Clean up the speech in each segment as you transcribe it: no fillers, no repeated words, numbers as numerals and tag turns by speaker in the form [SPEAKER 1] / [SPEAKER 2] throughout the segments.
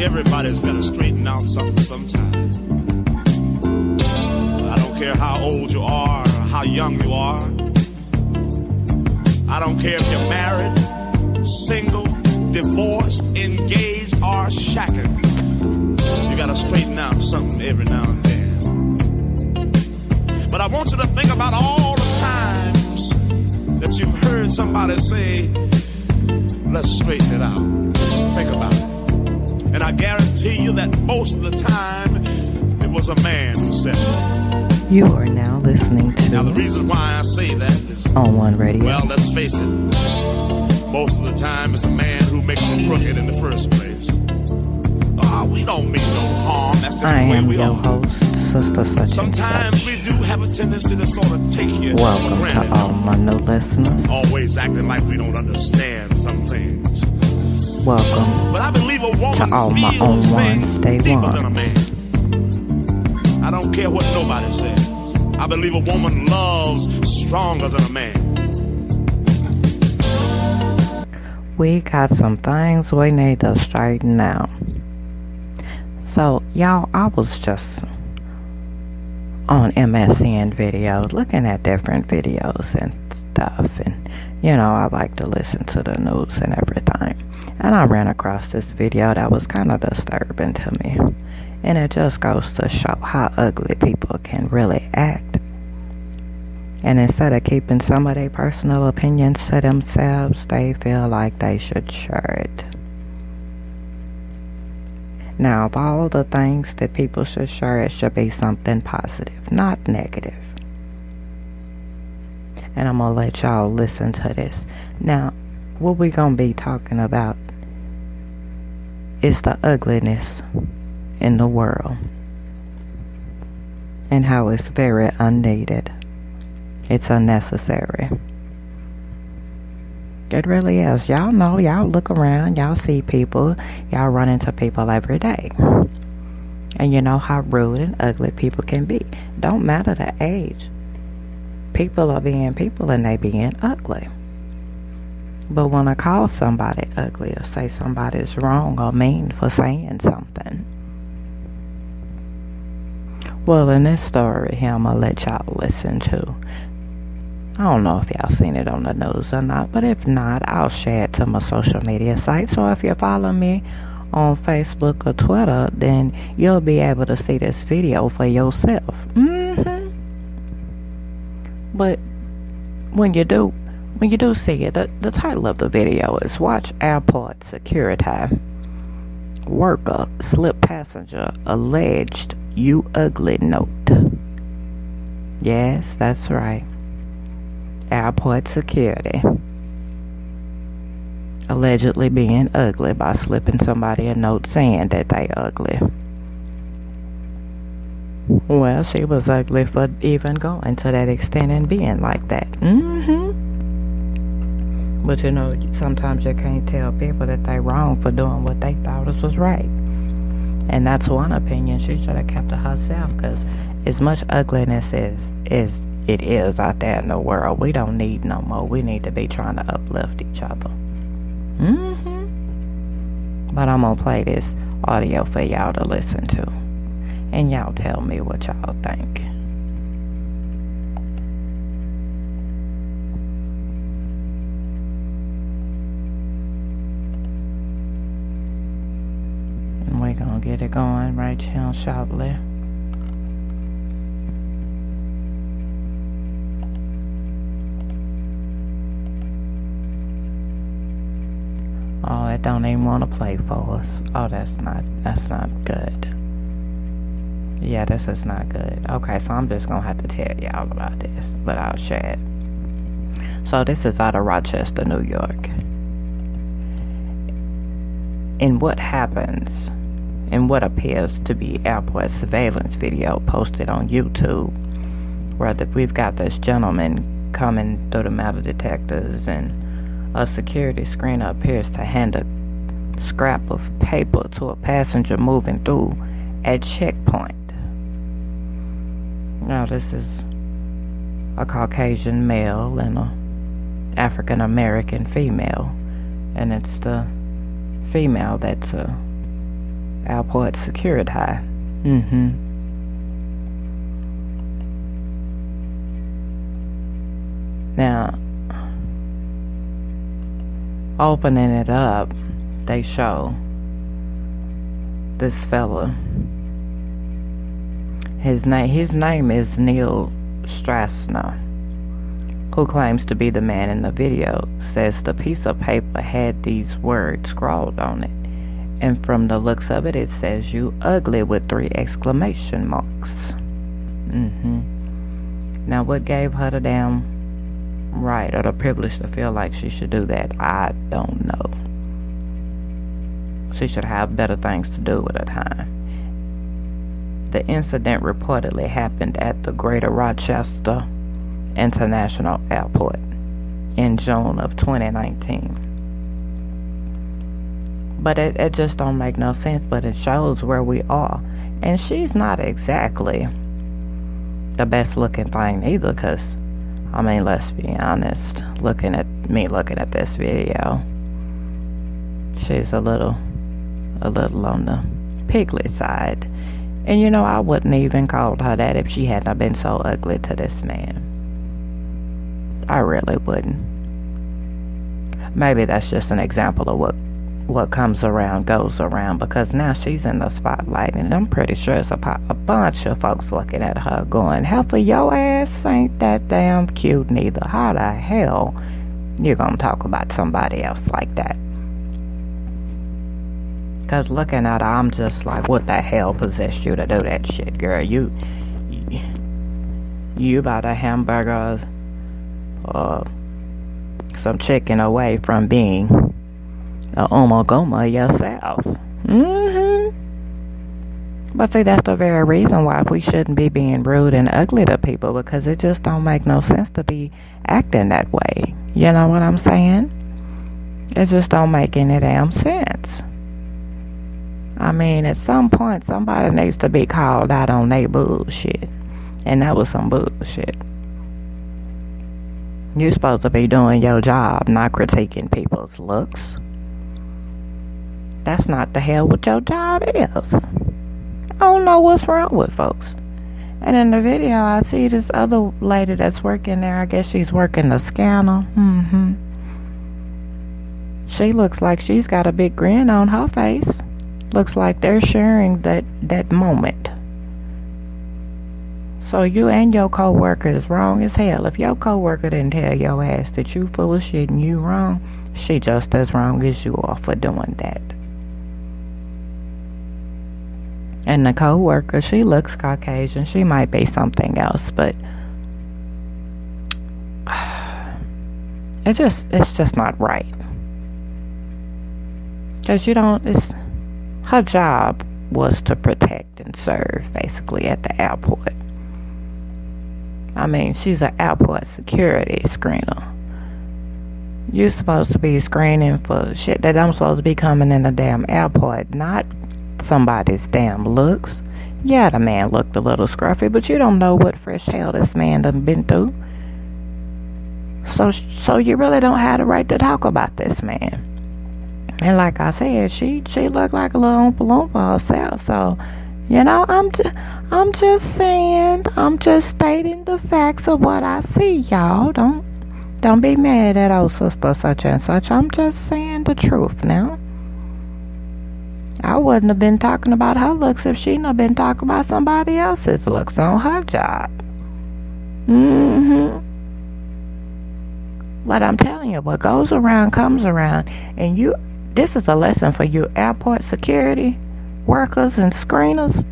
[SPEAKER 1] Everybody's got to straighten out something sometime. I don't care how old you are or how young you are. I don't care if you're married, single, divorced, engaged, or shacking. You got to straighten out something every now and then. But I want you to think about all the times that you've heard somebody say, let's straighten it out. Think about it. And I guarantee you that most of the time, it was a man who said it.
[SPEAKER 2] You are now listening to...
[SPEAKER 1] Now, the reason why I say that is...
[SPEAKER 2] On One Radio.
[SPEAKER 1] Well, let's face it. Most of the time, it's a man who makes it crooked in the first place. We don't mean no harm. That's just the way we are.
[SPEAKER 2] Host, Sister Such.
[SPEAKER 1] Sometimes we do have a tendency to sort of take you
[SPEAKER 2] Welcome
[SPEAKER 1] for granted.
[SPEAKER 2] To all my new listeners.
[SPEAKER 1] Always acting like we don't understand some things.
[SPEAKER 2] Welcome
[SPEAKER 1] but I believe a woman
[SPEAKER 2] to all my
[SPEAKER 1] feels
[SPEAKER 2] own
[SPEAKER 1] things
[SPEAKER 2] ones.
[SPEAKER 1] deeper than a man. I don't care what nobody says. I believe a woman loves stronger than a man.
[SPEAKER 2] We got some things we need to straighten out. So, y'all, I was just on MSN videos, looking at different videos and stuff. And, you know, I like to listen to the news and everything. And I ran across this video that was kind of disturbing to me. And it just goes to show how ugly people can really act. And instead of keeping some of their personal opinions to themselves, they feel like they should share it. Now, of all the things that people should share, it should be something positive, not negative. And I'm going to let y'all listen to this. Now, what we going to be talking about is the ugliness in the world. And how it's very unneeded. It's unnecessary. It really is. Y'all know, y'all look around, y'all see people, y'all run into people every day. And you know how rude and ugly people can be. Don't matter the age. People are being people and they being ugly. But when I call somebody ugly or say somebody's wrong or mean for saying something. Well, in this story here, I'm going to let y'all listen to. I don't know if y'all seen it on the news or not, but if not, I'll share it to my social media sites. So if you follow me on Facebook or Twitter, then you'll be able to see this video for yourself. But when you do see it, the title of the video is Watch Airport Security Worker Slip Passenger Alleged You Ugly Note. Yes, that's right. Airport security allegedly being ugly by slipping somebody a note saying that they ugly. Well, she was ugly for even going to that extent and being like that. But you know, sometimes you can't tell people that they wrong for doing what they thought was right. And that's one opinion she should have kept to herself, because as much ugliness as it is out there in the world, we don't need no more. We need to be trying to uplift each other. But I'm gonna play this audio for y'all to listen to, and y'all tell me what y'all think. And we're gonna get it going right here shortly. Oh, it don't even want to play for us. Oh, that's not good. Yeah, this is not good. Okay, so I'm just gonna have to tell y'all about this, but I'll share it. So this is out of Rochester, New York. In what happens, in what appears to be airport surveillance video posted on YouTube, where we've got this gentleman coming through the metal detectors, and a security screener appears to hand a scrap of paper to a passenger moving through a checkpoint. Now, this is a Caucasian male and a African American female, and it's the female that's Airport security. Now, opening it up, they show this fella. His name is Neil Strasser, who claims to be the man in the video. Says the piece of paper had these words scrawled on it, and from the looks of it, it says "you ugly" with 3 exclamation marks. Now, what gave her the damn right or the privilege to feel like she should do that? I don't know. She should have better things to do with her time. The incident reportedly happened at the Greater Rochester International Airport in June of 2019. But it just don't make no sense, but it shows where we are. And she's not exactly the best looking thing either, because, I mean, let's be honest, looking at this video, she's a little on the piglet side. And you know, I wouldn't even called her that if she hadn't been so ugly to this man. I really wouldn't. Maybe that's just an example of what comes around goes around, because now she's in the spotlight, and I'm pretty sure it's a bunch of folks looking at her going, "Heifer, your ass ain't that damn cute neither. How the hell you gonna talk about somebody else like that?" Because looking at her, I'm just like, what the hell possessed you to do that shit, girl? You about a hamburger or some chicken away from being a umagoma yourself. But see, that's the very reason why we shouldn't be being rude and ugly to people, because it just don't make no sense to be acting that way. You know what I'm saying? It just don't make any damn sense. I mean, at some point, somebody needs to be called out on their bullshit. And that was some bullshit. You're supposed to be doing your job, not critiquing people's looks. That's not the hell what your job is. I don't know what's wrong with folks. And in the video, I see this other lady that's working there. I guess she's working the scanner. She looks like she's got a big grin on her face. Looks like they're sharing that moment. So you and your coworker is wrong as hell. If your coworker didn't tell your ass that you full of shit and you wrong, she just as wrong as you are for doing that. And the coworker, she looks Caucasian. She might be something else, but it's just not right. Because her job was to protect and serve, basically, at the airport. I mean, she's an airport security screener. You're supposed to be screening for shit that I'm supposed to be coming in the damn airport, not somebody's damn looks. Yeah, the man looked a little scruffy, but you don't know what fresh hell this man done been through. So you really don't have the right to talk about this man. And like I said, she looked like a little Oompa Loompa herself. So, you know, I'm just saying, I'm just stating the facts of what I see, y'all. Don't be mad at old sister such and such. I'm just saying the truth now. I wouldn't have been talking about her looks if she'd have been talking about somebody else's looks on her job. But I'm telling you, what goes around comes around, and this is a lesson for you airport security workers and screeners.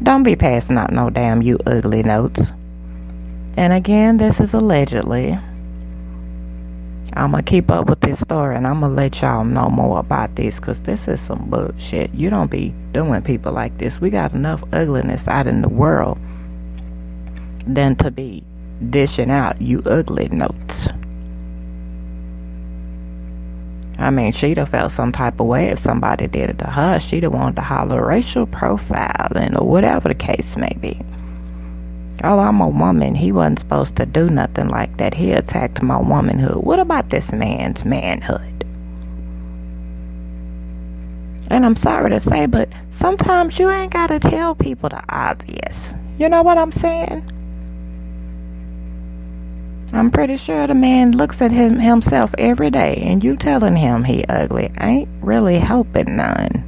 [SPEAKER 2] Don't be passing out no damn "you ugly" notes. And again, this is allegedly. I'm going to keep up with this story, and I'm going to let y'all know more about this, because this is some bullshit. You don't be doing people like this. We got enough ugliness out in the world than to be dishing out "you ugly" notes. I mean, she'd have felt some type of way if somebody did it to her. She'd have wanted to holler racial profiling or whatever the case may be. Oh, I'm a woman. He wasn't supposed to do nothing like that. He attacked my womanhood. What about this man's manhood? And I'm sorry to say, but sometimes you ain't gotta tell people the obvious. You know what I'm saying? I'm pretty sure the man looks at himself every day, and you telling him he ugly ain't really helping none.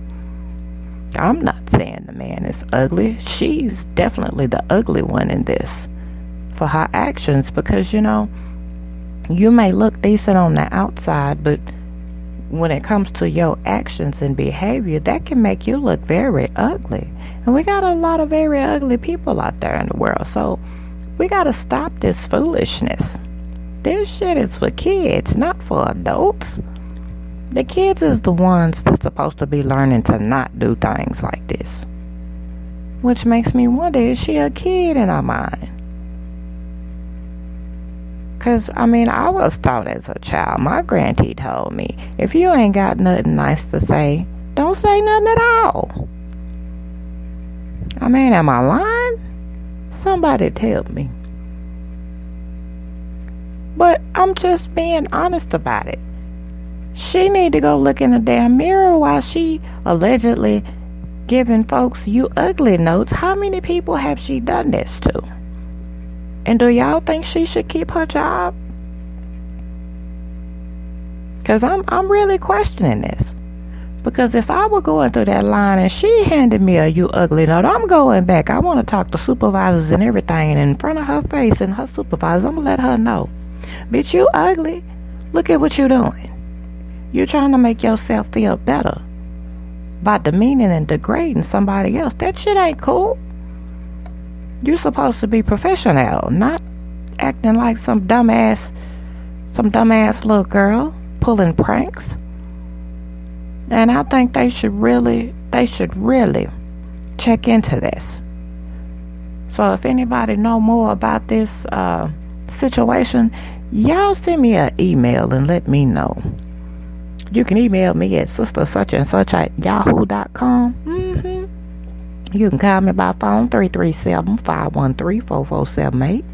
[SPEAKER 2] I'm not saying the man is ugly. She's definitely the ugly one in this for her actions, because, you know, you may look decent on the outside, but when it comes to your actions and behavior, that can make you look very ugly. And we got a lot of very ugly people out there in the world, so we gotta stop this foolishness. This shit is for kids, not for adults. The kids is the ones that's supposed to be learning to not do things like this. Which makes me wonder, is she a kid in her mind? Because, I mean, I was taught as a child. My granddaddy told me, if you ain't got nothing nice to say, don't say nothing at all. I mean, am I lying? Somebody tell me. But I'm just being honest about it. She need to go look in the damn mirror while she allegedly giving folks you ugly notes. How many people have she done this to? And do y'all think she should keep her job? Because I'm really questioning this. Because if I were going through that line and she handed me a you ugly note, I'm going back. I want to talk to supervisors and everything. And in front of her face and her supervisors, I'm going to let her know. Bitch, you ugly. Look at what you doing. You're trying to make yourself feel better by demeaning and degrading somebody else. That shit ain't cool. You're supposed to be professional, not acting like some dumbass little girl pulling pranks. And I think they should really check into this. So if anybody know more about this situation, y'all send me an email and let me know. You can email me at sistersuchandsuch@yahoo.com. You can call me by phone 337-513-4478.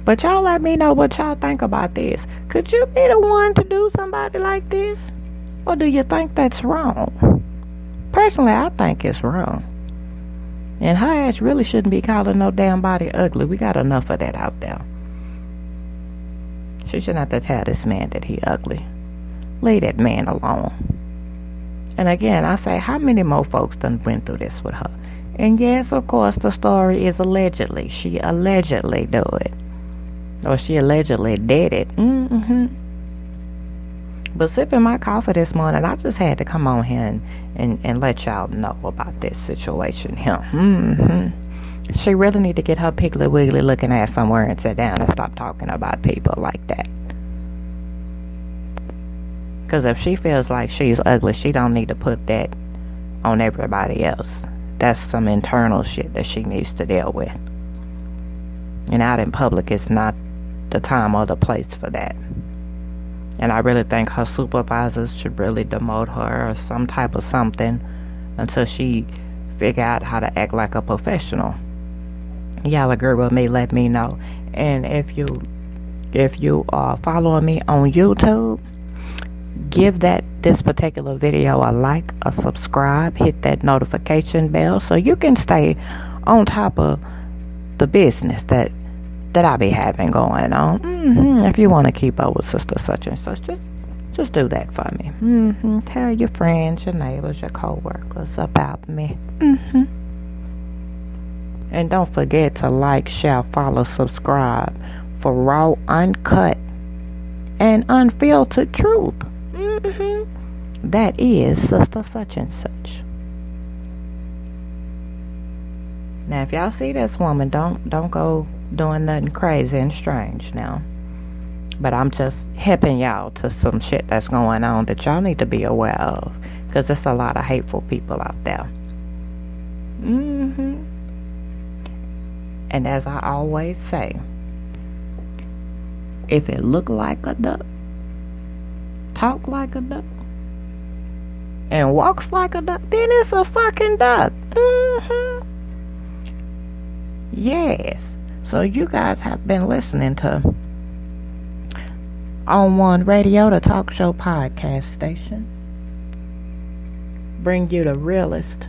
[SPEAKER 2] But y'all let me know what y'all think about this. Could you be the one to do somebody like this? Or do you think that's wrong? Personally, I think it's wrong. And her ass really shouldn't be calling no damn body ugly. We got enough of that out there. She shouldn't have to tell this man that he ugly. Leave that man alone. And again, I say, how many more folks done went through this with her? And yes, of course, the story is allegedly. She allegedly do it. Or she allegedly did it. But sipping my coffee this morning, I just had to come on here and let y'all know about this situation here. She really need to get her piggly wiggly looking ass somewhere and sit down and stop talking about people like that. Because if she feels like she's ugly, she don't need to put that on everybody else. That's some internal shit that she needs to deal with. And out in public, it's not the time or the place for that. And I really think her supervisors should really demote her or some type of something until she figure out how to act like a professional. Y'all agree with me? Let me know. And if you are following me on YouTube, give this particular video a like, a subscribe, hit that notification bell so you can stay on top of the business that I be having going on. If you want to keep up with Sister Such and Such, just do that for me. Tell your friends, your neighbors, your co-workers about me. And don't forget to like, share, follow, subscribe for raw, uncut, and unfiltered truth. That is Sister Such and Such. Now, if y'all see this woman, don't go doing nothing crazy and strange now. But I'm just hipping y'all to some shit that's going on that y'all need to be aware of, because there's a lot of hateful people out there. And as I always say, if it look like a duck, talk like a duck, and walks like a duck, then it's a fucking duck. Yes. So you guys have been listening to On One Radio, the talk show podcast station. bring you the realest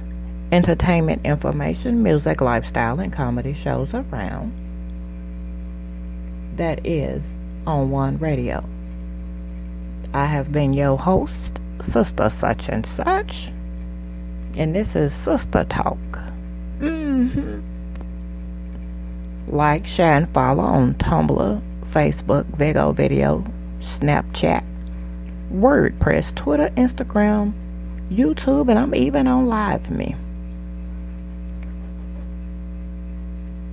[SPEAKER 2] entertainment information, music, lifestyle, and comedy shows around. That is on One Radio. I have been your host, Sister Such and Such, and this is Sister Talk. Like, share, and follow on Tumblr, Facebook, Vigo Video, Snapchat, WordPress, Twitter, Instagram, YouTube, and I'm even on LiveMe.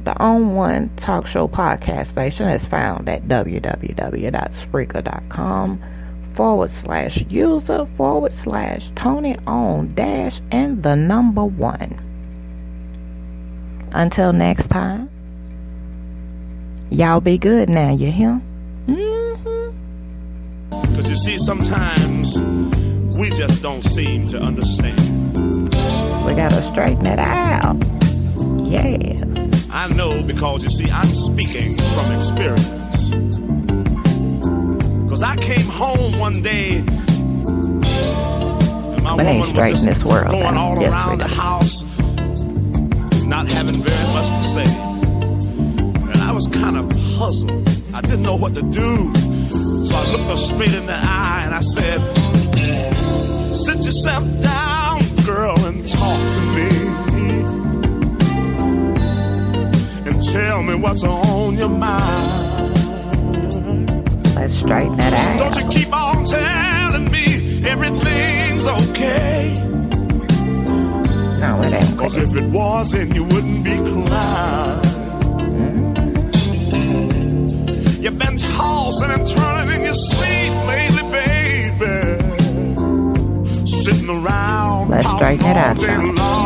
[SPEAKER 2] The On One Talk Show podcast station is found at www.spreaker.com/user/Tony-on-and the number 1. Until next time, y'all be good now, you hear?
[SPEAKER 1] Because you see, sometimes we just don't seem to understand.
[SPEAKER 2] We gotta straighten it out. Yes.
[SPEAKER 1] I know, because you see, I'm speaking from experience. Because I came home one day and my woman was just
[SPEAKER 2] this world
[SPEAKER 1] going all around the house, not having very much to say. And I was kind of puzzled. I didn't know what to do. So I looked her straight in the eye and I said, "Sit yourself down, girl, and talk to me. And tell me what's on your mind.
[SPEAKER 2] Let's straighten it out.
[SPEAKER 1] Don't you keep on telling me everything's okay.
[SPEAKER 2] No, it ain't.
[SPEAKER 1] Because if it wasn't, you wouldn't be crying. You've been tossing and turning in your sleep lately, baby. Sitting around.
[SPEAKER 2] Let's straighten it out, y'all.